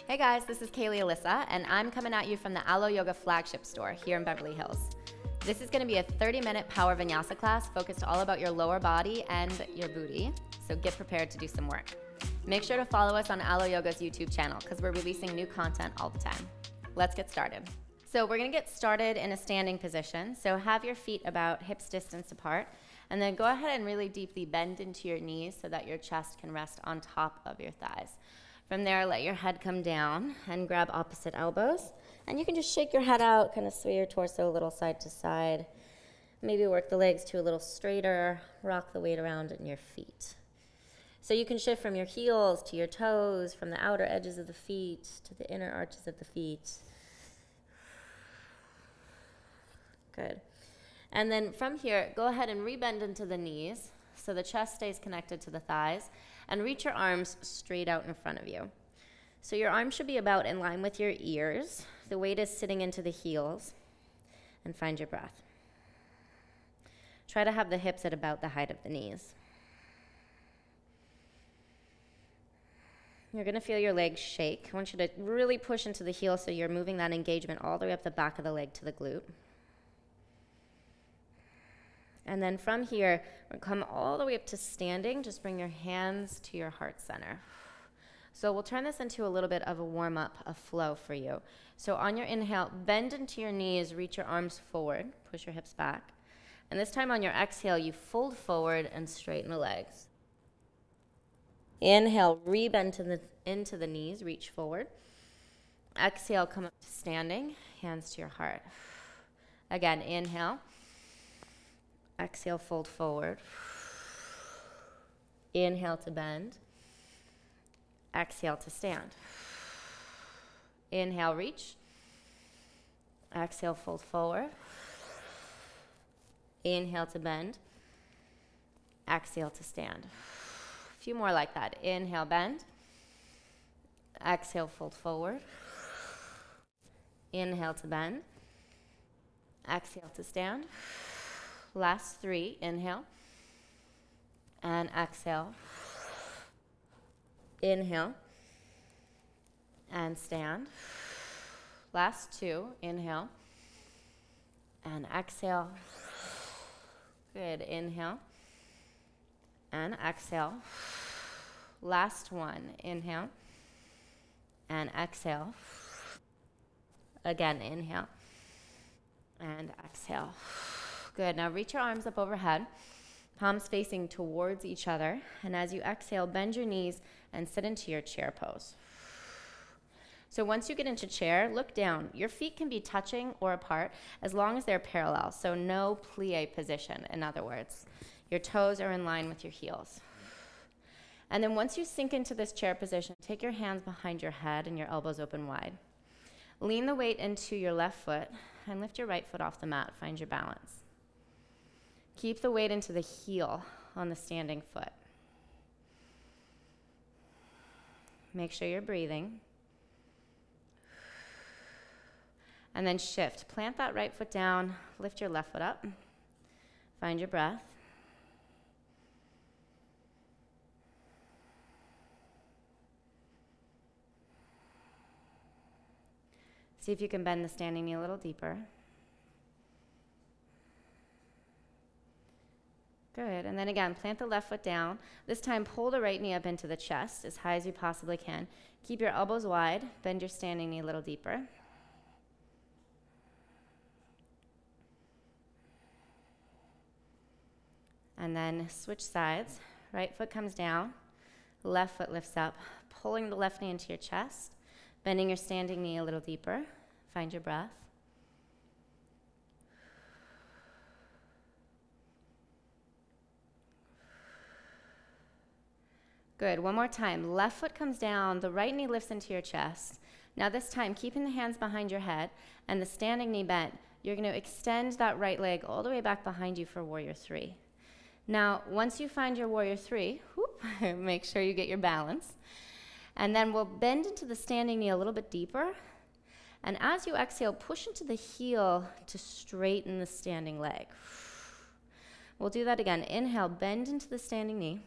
Hey guys, this is Caley Alyssa, and I'm coming at you from the Alo Yoga flagship store here in Beverly Hills. This is going to be a 30-minute power vinyasa class focused all about your lower body and your booty, so get prepared to do some work. Make sure to follow us on Alo Yoga's YouTube channel because we're releasing new content all the time. Let's get started. So we're going to get started in a standing position, so have your feet about hips distance apart, and then go ahead and really deeply bend into your knees so that your chest can rest on top of your thighs. From there, let your head come down and grab opposite elbows. And you can just shake your head out, kind of sway your torso a little side to side. Maybe work the legs to a little straighter, rock the weight around in your feet. So you can shift from your heels to your toes, from the outer edges of the feet to the inner arches of the feet. Good. And then from here, go ahead and rebend into the knees so the chest stays connected to the thighs, and reach your arms straight out in front of you. So your arms should be about in line with your ears. The weight is sitting into the heels, and find your breath. Try to have the hips at about the height of the knees. You're going to feel your legs shake. I want you to really push into the heel so you're moving that engagement all the way up the back of the leg to the glute. And then from here, we'll come all the way up to standing. Just bring your hands to your heart center. So we'll turn this into a little bit of a warm-up, a flow for you. So on your inhale, bend into your knees, reach your arms forward, push your hips back. And this time on your exhale, you fold forward and straighten the legs. Inhale, rebend into the knees, reach forward. Exhale, come up to standing, hands to your heart. Again, inhale. Exhale, fold forward. Inhale to bend. Exhale to stand. Inhale, reach. Exhale, fold forward. Inhale to bend. Exhale to stand. A few more like that. Inhale, bend. Exhale, fold forward. Inhale to bend. Exhale to stand. Last three, inhale, and exhale. Inhale, and stand. Last two, inhale, and exhale. Good, inhale, and exhale. Last one, inhale, and exhale. Again, inhale, and exhale. Good, now reach your arms up overhead, palms facing towards each other, and as you exhale, bend your knees and sit into your chair pose. So once you get into chair, look down. Your feet can be touching or apart as long as they're parallel, so no plie position, in other words. Your toes are in line with your heels. And then once you sink into this chair position, take your hands behind your head and your elbows open wide. Lean the weight into your left foot and lift your right foot off the mat. Find your balance. Keep the weight into the heel on the standing foot. Make sure you're breathing. And then shift. Plant that right foot down. Lift your left foot up. Find your breath. See if you can bend the standing knee a little deeper. Good, and then again, plant the left foot down. This time, pull the right knee up into the chest as high as you possibly can. Keep your elbows wide, bend your standing knee a little deeper. And then switch sides. Right foot comes down, left foot lifts up, pulling the left knee into your chest, bending your standing knee a little deeper. Find your breath. Good, one more time. Left foot comes down, the right knee lifts into your chest. Now this time, keeping the hands behind your head and the standing knee bent, you're going to extend that right leg all the way back behind you for Warrior Three. Now, once you find your Warrior Three, make sure you get your balance. And then we'll bend into the standing knee a little bit deeper. And as you exhale, push into the heel to straighten the standing leg. We'll do that again. Inhale, bend into the standing knee.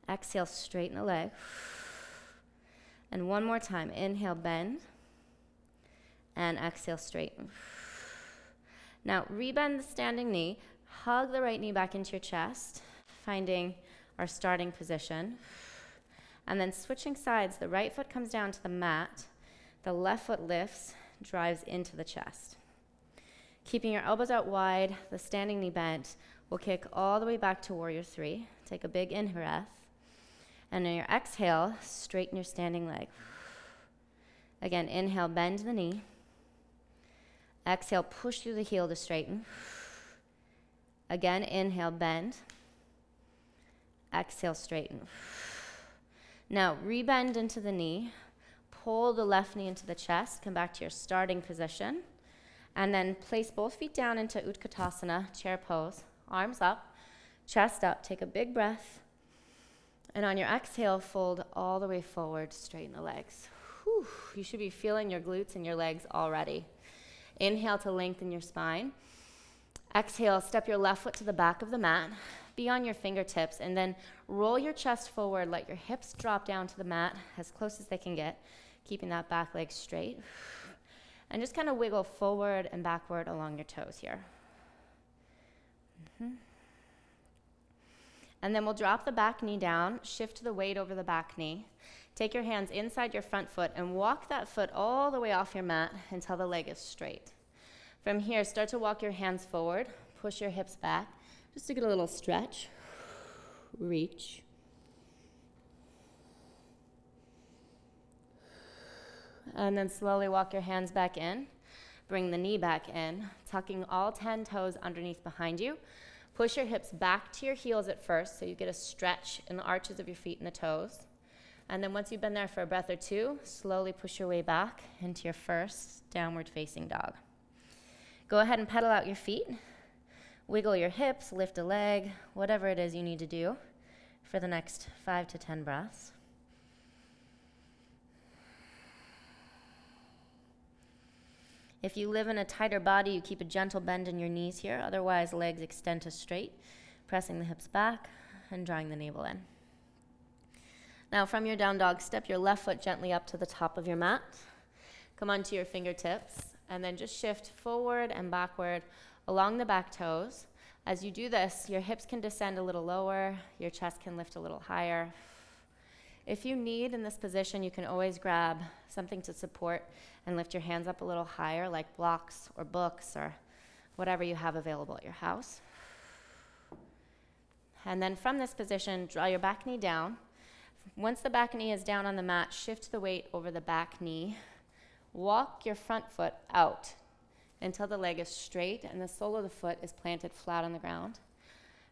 Exhale, straighten the leg. And one more time. Inhale, bend. And exhale, straighten. Now, rebend the standing knee. Hug the right knee back into your chest, finding our starting position. And then switching sides, the right foot comes down to the mat. The left foot lifts, drives into the chest. Keeping your elbows out wide, the standing knee bent. We'll kick all the way back to warrior three. Take a big in breath. And on your exhale, straighten your standing leg. Again, inhale, bend the knee. Exhale, push through the heel to straighten. Again, inhale, bend. Exhale, straighten. Now, rebend into the knee. Pull the left knee into the chest. Come back to your starting position. And then place both feet down into Utkatasana, chair pose. Arms up, chest up. Take a big breath. And on your exhale, fold all the way forward, straighten the legs. Whew. You should be feeling your glutes and your legs already. Inhale to lengthen your spine. Exhale, step your left foot to the back of the mat. Be on your fingertips, and then roll your chest forward. Let your hips drop down to the mat as close as they can get, keeping that back leg straight. And just kind of wiggle forward and backward along your toes here. And then we'll drop the back knee down, shift the weight over the back knee. Take your hands inside your front foot and walk that foot all the way off your mat until the leg is straight. From here, start to walk your hands forward, push your hips back, just to get a little stretch. Reach. And then slowly walk your hands back in. Bring the knee back in, tucking all 10 toes underneath behind you. Push your hips back to your heels at first, so you get a stretch in the arches of your feet and the toes. And then once you've been there for a breath or two, slowly push your way back into your first downward facing dog. Go ahead and pedal out your feet. Wiggle your hips, lift a leg, whatever it is you need to do for the next 5 to 10 breaths. If you live in a tighter body, you keep a gentle bend in your knees here. Otherwise, legs extend to straight, pressing the hips back and drawing the navel in. Now, from your down dog, step your left foot gently up to the top of your mat. Come onto your fingertips, and then just shift forward and backward along the back toes. As you do this, your hips can descend a little lower, your chest can lift a little higher. If you need in this position, you can always grab something to support and lift your hands up a little higher, like blocks or books or whatever you have available at your house. And then from this position, draw your back knee down. Once the back knee is down on the mat, shift the weight over the back knee. Walk your front foot out until the leg is straight and the sole of the foot is planted flat on the ground.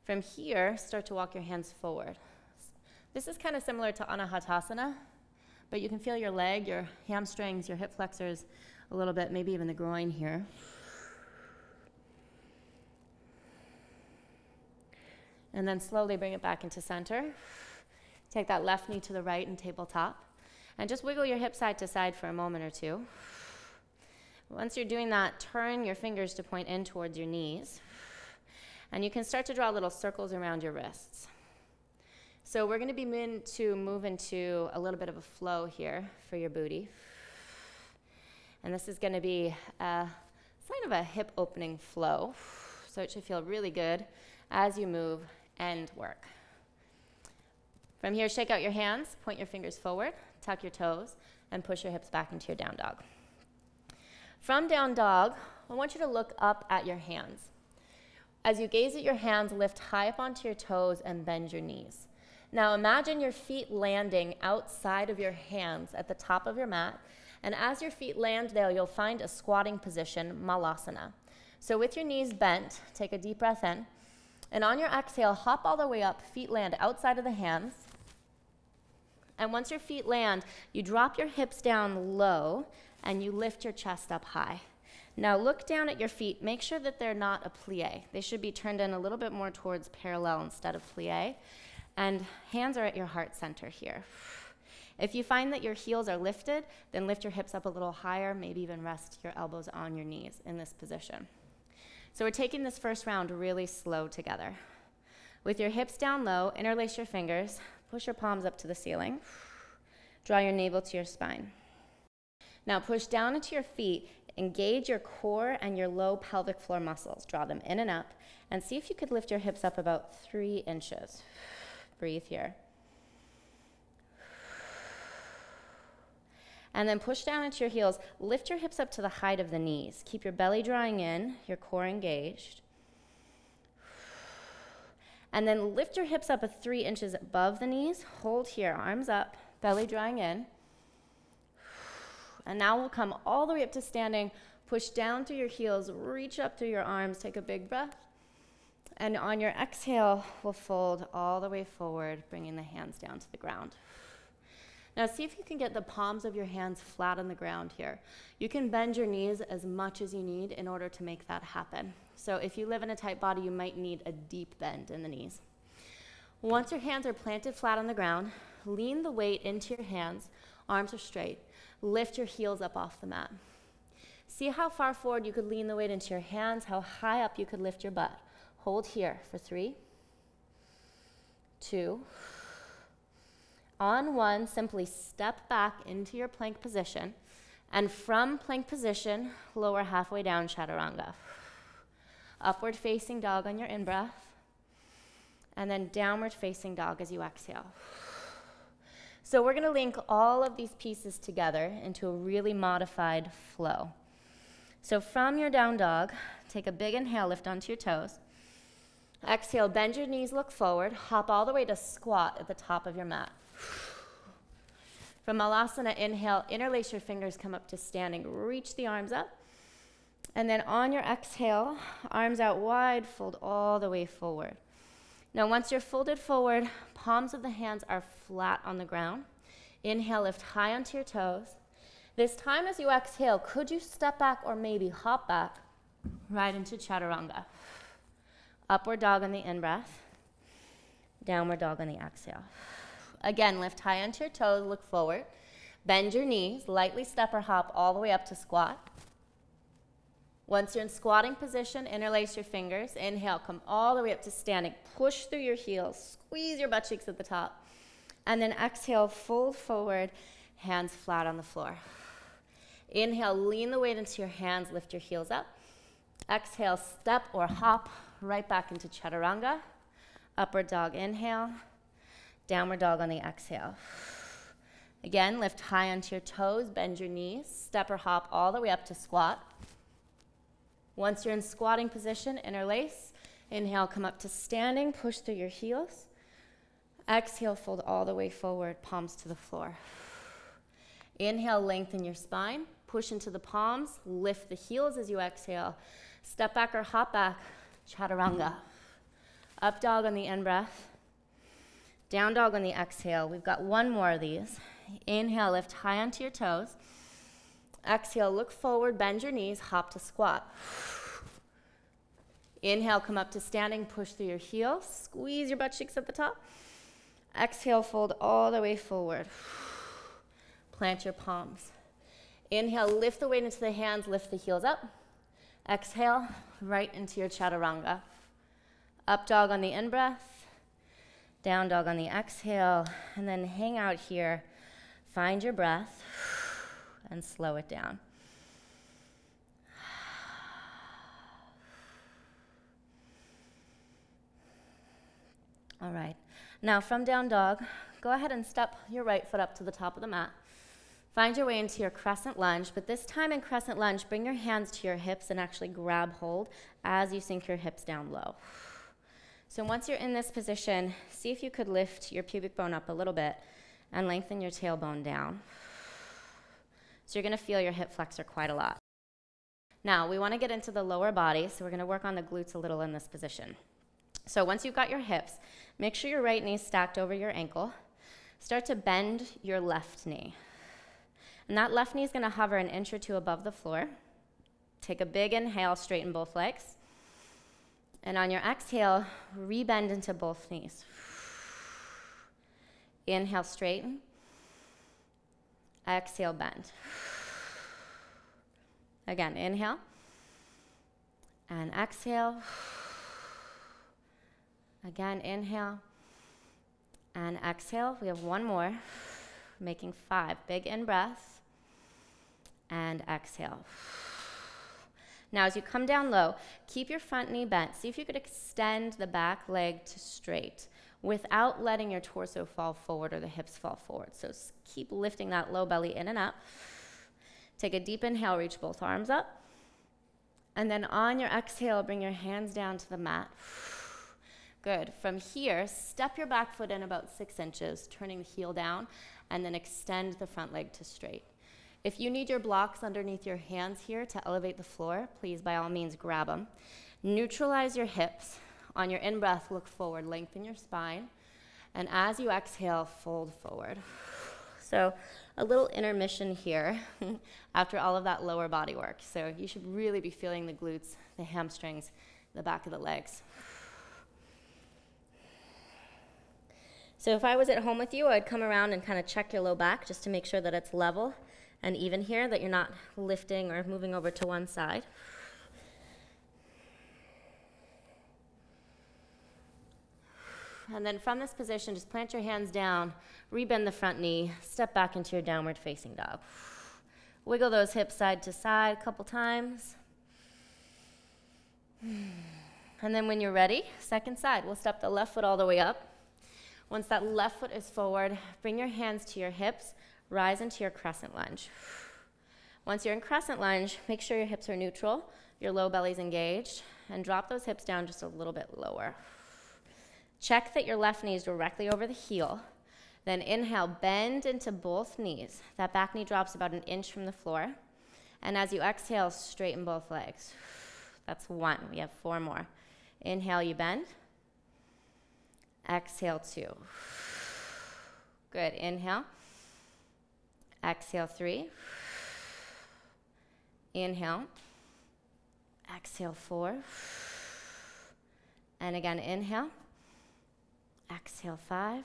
From here, start to walk your hands forward. This is kind of similar to Anahatasana, but you can feel your leg, your hamstrings, your hip flexors a little bit, maybe even the groin here. And then slowly bring it back into center. Take that left knee to the right and tabletop. And just wiggle your hip side to side for a moment or two. Once you're doing that, turn your fingers to point in towards your knees. And you can start to draw little circles around your wrists. So we're going to be move into a little bit of a flow here for your booty. And this is going to be a sign of a hip opening flow. So it should feel really good as you move and work. From here, shake out your hands, point your fingers forward, tuck your toes, and push your hips back into your down dog. From down dog, I want you to look up at your hands. As you gaze at your hands, lift high up onto your toes and bend your knees. Now imagine your feet landing outside of your hands at the top of your mat, and as your feet land there, you'll find a squatting position, Malasana. So with your knees bent, take a deep breath in, and on your exhale, hop all the way up, feet land outside of the hands. And once your feet land, you drop your hips down low, and you lift your chest up high. Now look down at your feet, make sure that they're not a plie. They should be turned in a little bit more towards parallel instead of plie. And hands are at your heart center here. If you find that your heels are lifted, then lift your hips up a little higher, maybe even rest your elbows on your knees in this position. So we're taking this first round really slow together. With your hips down low, interlace your fingers, push your palms up to the ceiling. Draw your navel to your spine. Now push down into your feet. Engage your core and your low pelvic floor muscles. Draw them in and up, and see if you could lift your hips up about 3 inches. Breathe here. And then push down into your heels. Lift your hips up to the height of the knees. Keep your belly drawing in, your core engaged. And then lift your hips up 3 inches above the knees. Hold here, arms up, belly drawing in. And now we'll come all the way up to standing. Push down through your heels, reach up through your arms, take a big breath. And on your exhale, we'll fold all the way forward, bringing the hands down to the ground. Now see if you can get the palms of your hands flat on the ground here. You can bend your knees as much as you need in order to make that happen. So if you live in a tight body, you might need a deep bend in the knees. Once your hands are planted flat on the ground, lean the weight into your hands, arms are straight. Lift your heels up off the mat. See how far forward you could lean the weight into your hands, how high up you could lift your butt. Hold here for 3, 2. On 1, simply step back into your plank position, and from plank position, lower halfway down, chaturanga. Upward facing dog on your in-breath, and then downward facing dog as you exhale. So we're gonna link all of these pieces together into a really modified flow. So from your down dog, take a big inhale, lift onto your toes. Exhale, bend your knees, look forward, hop all the way to squat at the top of your mat. From Malasana, inhale, interlace your fingers, come up to standing, reach the arms up. And then on your exhale, arms out wide, fold all the way forward. Now once you're folded forward, palms of the hands are flat on the ground. Inhale, lift high onto your toes. This time as you exhale, could you step back or maybe hop back right into chaturanga? Upward dog on the in-breath, downward dog on the exhale. Again, lift high onto your toes, look forward. Bend your knees, lightly step or hop all the way up to squat. Once you're in squatting position, interlace your fingers. Inhale, come all the way up to standing. Push through your heels, squeeze your butt cheeks at the top. And then exhale, fold forward, hands flat on the floor. Inhale, lean the weight into your hands, lift your heels up. Exhale, step or hop right back into chaturanga. Upward dog, inhale. Downward dog on the exhale. Again, lift high onto your toes, bend your knees, step or hop all the way up to squat. Once you're in squatting position, interlace. Inhale, come up to standing, push through your heels. Exhale, fold all the way forward, palms to the floor. Inhale, lengthen your spine, push into the palms, lift the heels as you exhale. Step back or hop back, chaturanga. Up dog on the in-breath. Down dog on the exhale. We've got one more of these. Inhale, lift high onto your toes. Exhale, look forward, bend your knees, hop to squat. Inhale, come up to standing, push through your heels, squeeze your butt cheeks at the top. Exhale, fold all the way forward. Plant your palms. Inhale, lift the weight into the hands, lift the heels up. Exhale, right into your chaturanga. Up dog on the in-breath, down dog on the exhale, and then hang out here. Find your breath and slow it down. All right, now from down dog, go ahead and step your right foot up to the top of the mat. Find your way into your crescent lunge, but this time in crescent lunge, bring your hands to your hips and actually grab hold as you sink your hips down low. So once you're in this position, see if you could lift your pubic bone up a little bit and lengthen your tailbone down. So you're gonna feel your hip flexor quite a lot. Now, we wanna get into the lower body, so we're gonna work on the glutes a little in this position. So once you've got your hips, make sure your right knee is stacked over your ankle. Start to bend your left knee. And that left knee is gonna hover an inch or two above the floor. Take a big inhale, straighten both legs. And on your exhale, rebend into both knees. Inhale, straighten. Exhale, bend. Again, inhale. And exhale. Again, inhale. And exhale. We have one more. making 5. Big in-breath, and exhale. Now, as you come down low, keep your front knee bent. See if you could extend the back leg to straight without letting your torso fall forward or the hips fall forward. So keep lifting that low belly in and up. Take a deep inhale, reach both arms up. And then on your exhale, bring your hands down to the mat. Good. From here, step your back foot in about 6 inches, turning the heel down, and then extend the front leg to straight. If you need your blocks underneath your hands here to elevate the floor, please by all means grab them. Neutralize your hips. On your in-breath, look forward, lengthen your spine. And as you exhale, fold forward. So a little intermission here after all of that lower body work. So you should really be feeling the glutes, the hamstrings, the back of the legs. So if I was at home with you, I'd come around and kind of check your low back just to make sure that it's level and even here, that you're not lifting or moving over to one side. And then from this position, just plant your hands down, rebend the front knee, step back into your downward facing dog. Wiggle those hips side to side a couple times. And then when you're ready, second side, we'll step the left foot all the way up. Once that left foot is forward, bring your hands to your hips, rise into your crescent lunge. Once you're in crescent lunge, make sure your hips are neutral, your low belly's engaged, and drop those hips down just a little bit lower. Check that your left knee is directly over the heel. Then inhale, bend into both knees. That back knee drops about 1 inch from the floor. And as you exhale, straighten both legs. That's 1. We have 4 more. Inhale, you bend. Exhale, 2. Good. Inhale. Exhale, 3. Inhale. Exhale, 4. And again, inhale. Exhale, 5.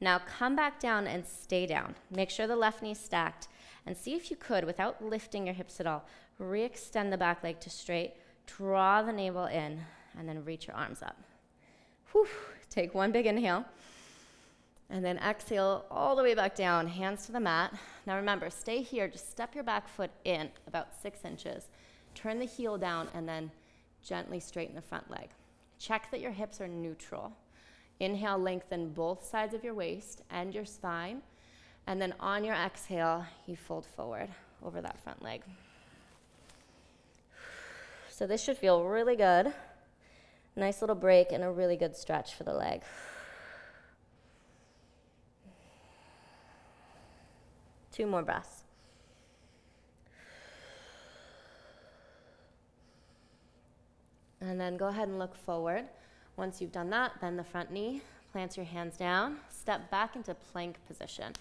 Now come back down and stay down. Make sure the left knee's stacked. And see if you could, without lifting your hips at all, re-extend the back leg to straight, draw the navel in, and then reach your arms up. Whew. Take 1 big inhale. And then exhale all the way back down, hands to the mat. Now remember, stay here. Just step your back foot in about 6 inches. Turn the heel down, and then gently straighten the front leg. Check that your hips are neutral. Inhale, lengthen both sides of your waist and your spine. And then on your exhale, you fold forward over that front leg. So this should feel really good. Nice little break and a really good stretch for the leg. Two more breaths. And then go ahead and look forward. Once you've done that, bend the front knee, plant your hands down, step back into plank position.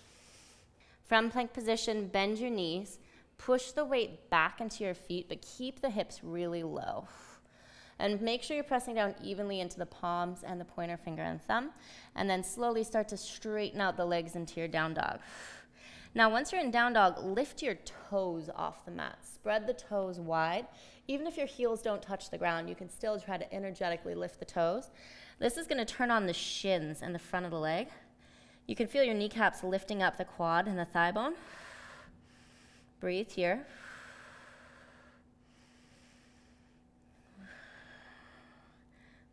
From plank position, bend your knees, push the weight back into your feet, but keep the hips really low. And make sure you're pressing down evenly into the palms and the pointer finger and thumb, and then slowly start to straighten out the legs into your down dog. Now, once you're in down dog, lift your toes off the mat. Spread the toes wide. Even if your heels don't touch the ground, you can still try to energetically lift the toes. This is going to turn on the shins and the front of the leg. You can feel your kneecaps lifting up the quad and the thigh bone. Breathe here.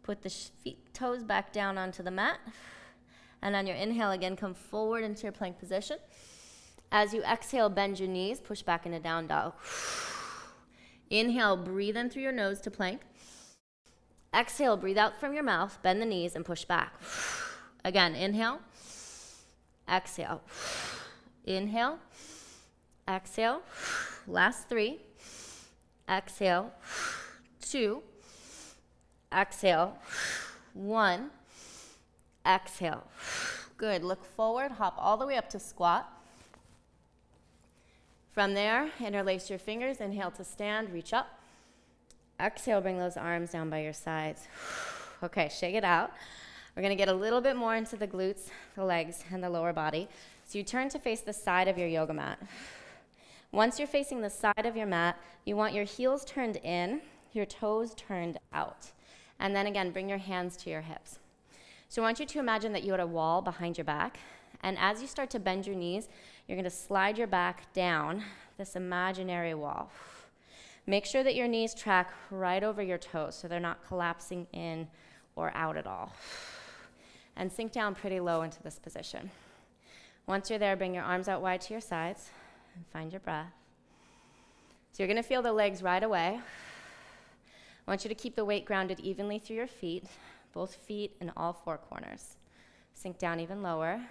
Put the toes back down onto the mat. And on your inhale, again, come forward into your plank position. As you exhale, bend your knees, push back into down dog. Inhale, breathe in through your nose to plank. Exhale, breathe out from your mouth, bend the knees, and push back. Again, inhale, exhale. Inhale, exhale. Last 3. Exhale, 2. Exhale, 1. Exhale. Good. Look forward, hop all the way up to squat. From there, interlace your fingers, inhale to stand, reach up. Exhale, bring those arms down by your sides. Okay, shake it out. We're gonna get a little bit more into the glutes, the legs, and the lower body. So you turn to face the side of your yoga mat. Once you're facing the side of your mat, you want your heels turned in, your toes turned out. And then again, bring your hands to your hips. So I want you to imagine that you had a wall behind your back, And as you start to bend your knees, you're going to slide your back down this imaginary wall. Make sure that your knees track right over your toes so they're not collapsing in or out at all. And sink down pretty low into this position. Once you're there, bring your arms out wide to your sides and find your breath. So you're going to feel the legs right away. I want you to keep the weight grounded evenly through your feet, both feet in all four corners. Sink down even lower.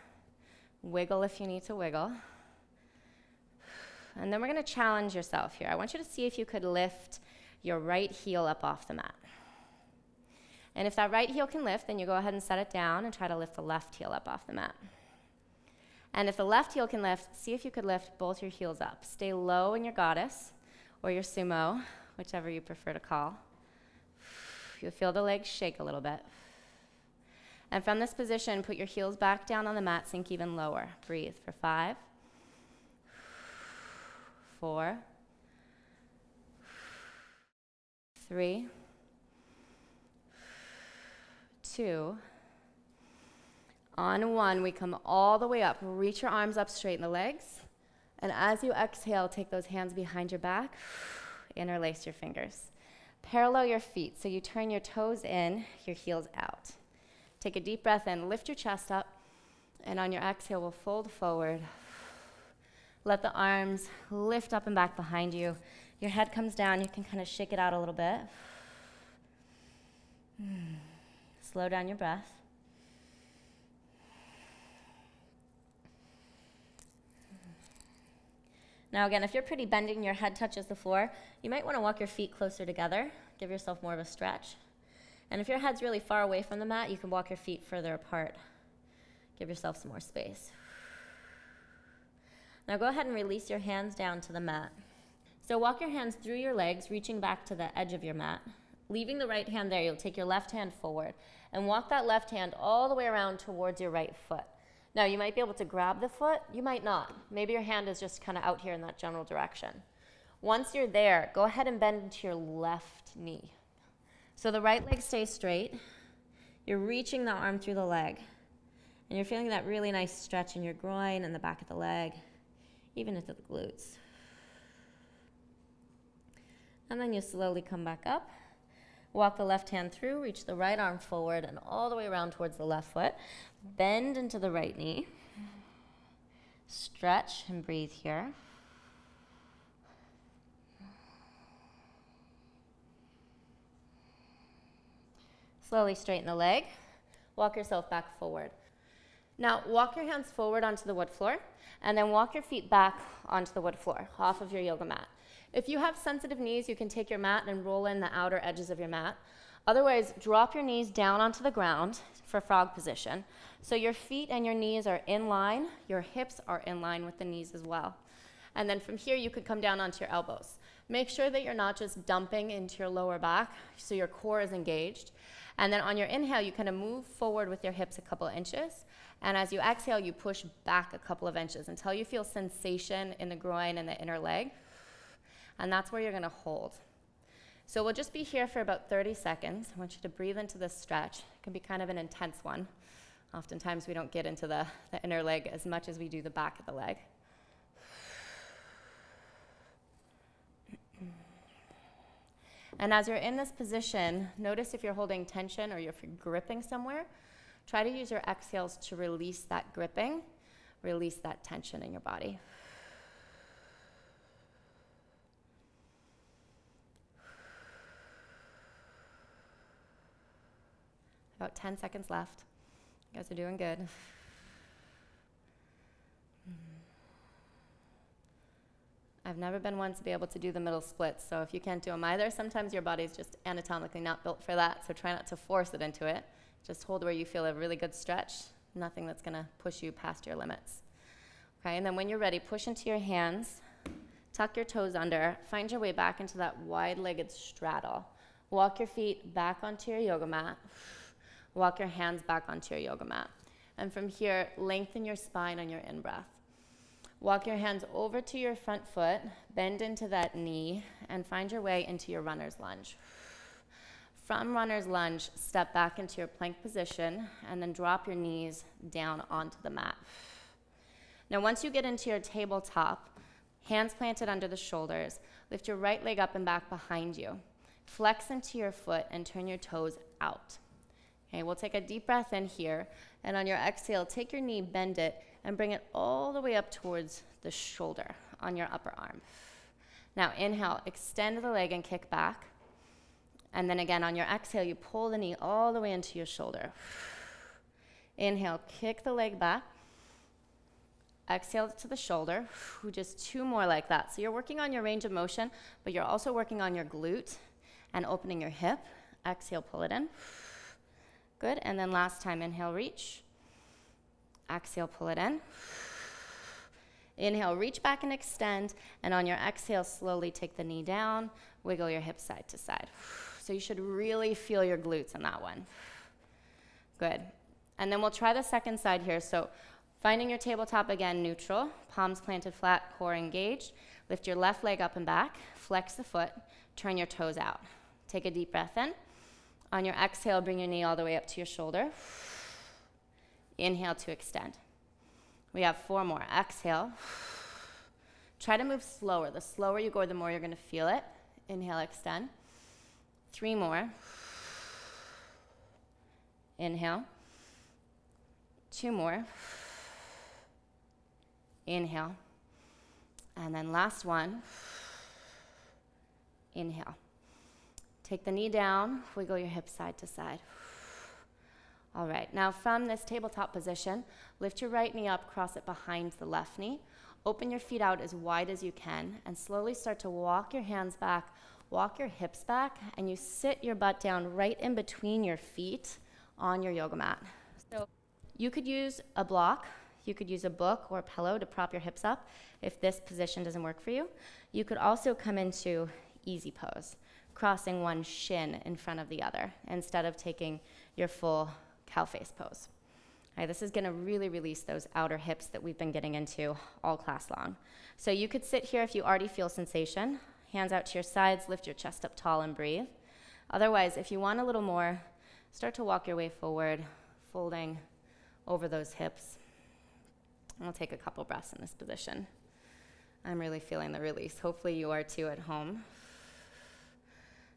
Wiggle if you need to wiggle. And then we're going to challenge yourself here. I want you to see if you could lift your right heel up off the mat. And if that right heel can lift, then you go ahead and set it down and try to lift the left heel up off the mat. And if the left heel can lift, see if you could lift both your heels up. Stay low in your goddess or your sumo, whichever you prefer to call. You'll feel the legs shake a little bit. And from this position, put your heels back down on the mat, sink even lower. Breathe for 5, 4, 3, 2. On 1, we come all the way up. Reach your arms up, straighten the legs. And as you exhale, take those hands behind your back. Interlace your fingers. Parallel your feet, so you turn your toes in, your heels out. Take a deep breath in, lift your chest up, and on your exhale, we'll fold forward. Let the arms lift up and back behind you. Your head comes down, you can kind of shake it out a little bit. Slow down your breath. Now again, if you're pretty bending, your head touches the floor, you might want to walk your feet closer together, give yourself more of a stretch. And if your head's really far away from the mat, you can walk your feet further apart. Give yourself some more space. Now go ahead and release your hands down to the mat. So walk your hands through your legs, reaching back to the edge of your mat. Leaving the right hand there, you'll take your left hand forward and walk that left hand all the way around towards your right foot. Now, you might be able to grab the foot, you might not. Maybe your hand is just kind of out here in that general direction. Once you're there, go ahead and bend into your left knee. So the right leg stays straight. You're reaching the arm through the leg. And you're feeling that really nice stretch in your groin and the back of the leg, even into the glutes. And then you slowly come back up. Walk the left hand through, reach the right arm forward and all the way around towards the left foot. Bend into the right knee. Stretch and breathe here. Slowly straighten the leg. Walk yourself back forward. Now, walk your hands forward onto the wood floor, and then walk your feet back onto the wood floor, off of your yoga mat. If you have sensitive knees, you can take your mat and roll in the outer edges of your mat. Otherwise, drop your knees down onto the ground for frog position. So your feet and your knees are in line, your hips are in line with the knees as well. And then from here, you could come down onto your elbows. Make sure that you're not just dumping into your lower back, so your core is engaged. And then on your inhale, you kind of move forward with your hips a couple of inches. And as you exhale, you push back a couple of inches until you feel sensation in the groin and the inner leg. And that's where you're going to hold. So we'll just be here for about 30 seconds. I want you to breathe into this stretch. It can be kind of an intense one. Oftentimes we don't get into the inner leg as much as we do the back of the leg. And as you're in this position, notice if you're holding tension or if you're gripping somewhere. Try to use your exhales to release that gripping, release that tension in your body. About 10 seconds left. You guys are doing good. I've never been one to be able to do the middle splits, so if you can't do them either, sometimes your body's just anatomically not built for that, so try not to force it into it. Just hold where you feel a really good stretch, nothing that's gonna push you past your limits. Okay, and then when you're ready, push into your hands, tuck your toes under, find your way back into that wide-legged straddle. Walk your feet back onto your yoga mat. Walk your hands back onto your yoga mat. And from here, lengthen your spine on your in-breath. Walk your hands over to your front foot, bend into that knee, and find your way into your runner's lunge. From runner's lunge, step back into your plank position and then drop your knees down onto the mat. Now, once you get into your tabletop, hands planted under the shoulders, lift your right leg up and back behind you. Flex into your foot and turn your toes out. Okay, we'll take a deep breath in here, and on your exhale, take your knee, bend it, and bring it all the way up towards the shoulder on your upper arm. Now, inhale, extend the leg and kick back. And then again, on your exhale, you pull the knee all the way into your shoulder. Inhale, kick the leg back. Exhale to the shoulder. Just 2 more like that. So you're working on your range of motion, but you're also working on your glute and opening your hip. Exhale, pull it in. Good. And then last time, inhale, reach. Exhale, pull it in. Inhale, reach back and extend. And on your exhale, slowly take the knee down. Wiggle your hips side to side. So you should really feel your glutes in that one. Good. And then we'll try the second side here. So finding your tabletop again, neutral. Palms planted flat, core engaged. Lift your left leg up and back. Flex the foot. Turn your toes out. Take a deep breath in. On your exhale, bring your knee all the way up to your shoulder. Inhale to extend. We have 4 more. Exhale. Try to move slower. The slower you go, the more you're going to feel it. Inhale, extend. 3 more. Inhale. 2 more. Inhale. And then last one. Inhale. Take the knee down, wiggle your hips side to side. All right, now from this tabletop position, lift your right knee up, cross it behind the left knee. Open your feet out as wide as you can, and slowly start to walk your hands back, walk your hips back, and you sit your butt down right in between your feet on your yoga mat. So you could use a block, you could use a book or a pillow to prop your hips up if this position doesn't work for you. You could also come into easy pose, crossing one shin in front of the other instead of taking your full cow face pose. All right, this is gonna really release those outer hips that we've been getting into all class long. So you could sit here if you already feel sensation, hands out to your sides, lift your chest up tall and breathe. Otherwise, if you want a little more, start to walk your way forward, folding over those hips. And we'll take a couple breaths in this position. I'm really feeling the release. Hopefully you are too at home.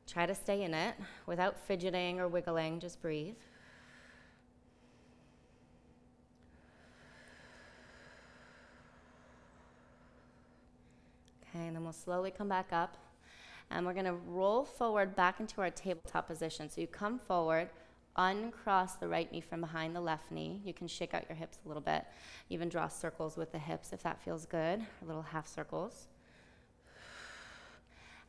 Try to stay in it without fidgeting or wiggling, just breathe. Okay, and then we'll slowly come back up. And we're gonna roll forward back into our tabletop position. So you come forward, uncross the right knee from behind the left knee. You can shake out your hips a little bit. Even draw circles with the hips if that feels good, or little half circles.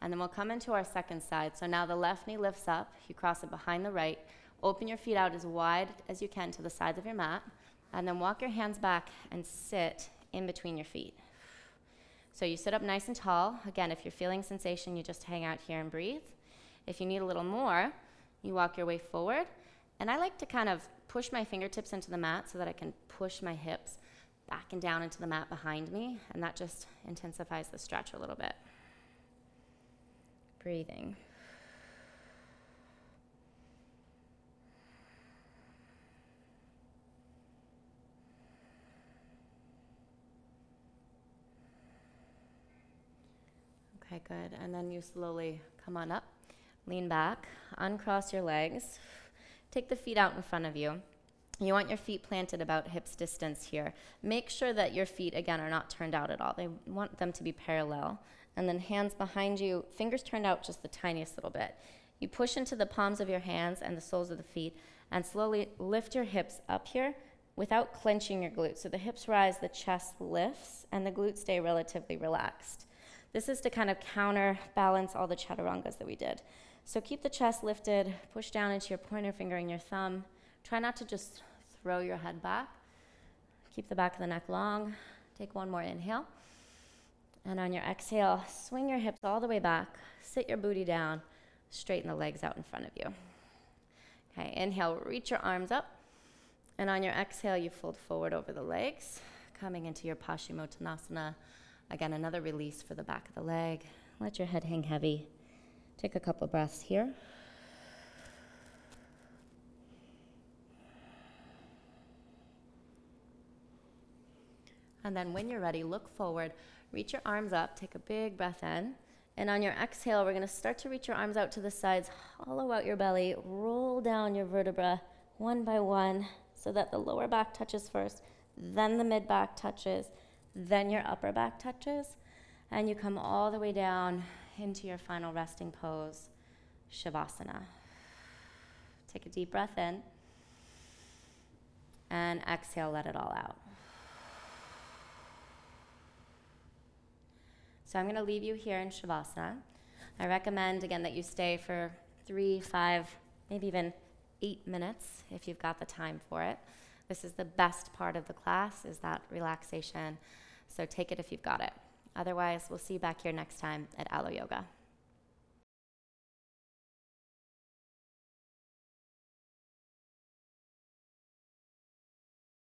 And then we'll come into our second side. So now the left knee lifts up, you cross it behind the right, open your feet out as wide as you can to the sides of your mat, and then walk your hands back and sit in between your feet. So you sit up nice and tall. Again, if you're feeling sensation, you just hang out here and breathe. If you need a little more, you walk your way forward. And I like to kind of push my fingertips into the mat so that I can push my hips back and down into the mat behind me, and that just intensifies the stretch a little bit. Breathing. Okay, good. And then you slowly come on up, lean back, uncross your legs, take the feet out in front of you. You want your feet planted about hips distance here. Make sure that your feet, again, are not turned out at all. They want them to be parallel. And then hands behind you, fingers turned out just the tiniest little bit. You push into the palms of your hands and the soles of the feet and slowly lift your hips up here without clenching your glutes. So the hips rise, the chest lifts, and the glutes stay relatively relaxed. This is to kind of counterbalance all the chaturangas that we did. So keep the chest lifted, push down into your pointer finger and your thumb. Try not to just throw your head back. Keep the back of the neck long. Take one more inhale. And on your exhale, swing your hips all the way back, sit your booty down, straighten the legs out in front of you. Okay, inhale, reach your arms up. And on your exhale, you fold forward over the legs, coming into your Paschimottanasana. Again, another release for the back of the leg. Let your head hang heavy. Take a couple breaths here. And then when you're ready, look forward, reach your arms up, take a big breath in. And on your exhale, we're gonna start to reach your arms out to the sides, hollow out your belly, roll down your vertebra one by one so that the lower back touches first, then the mid back touches, then your upper back touches, and you come all the way down into your final resting pose, shavasana. Take a deep breath in, and exhale, let it all out. So I'm gonna leave you here in shavasana. I recommend, again, that you stay for 3, 5, maybe even 8 minutes if you've got the time for it. This is the best part of the class, is that relaxation. So take it if you've got it. Otherwise, we'll see you back here next time at Alo Yoga.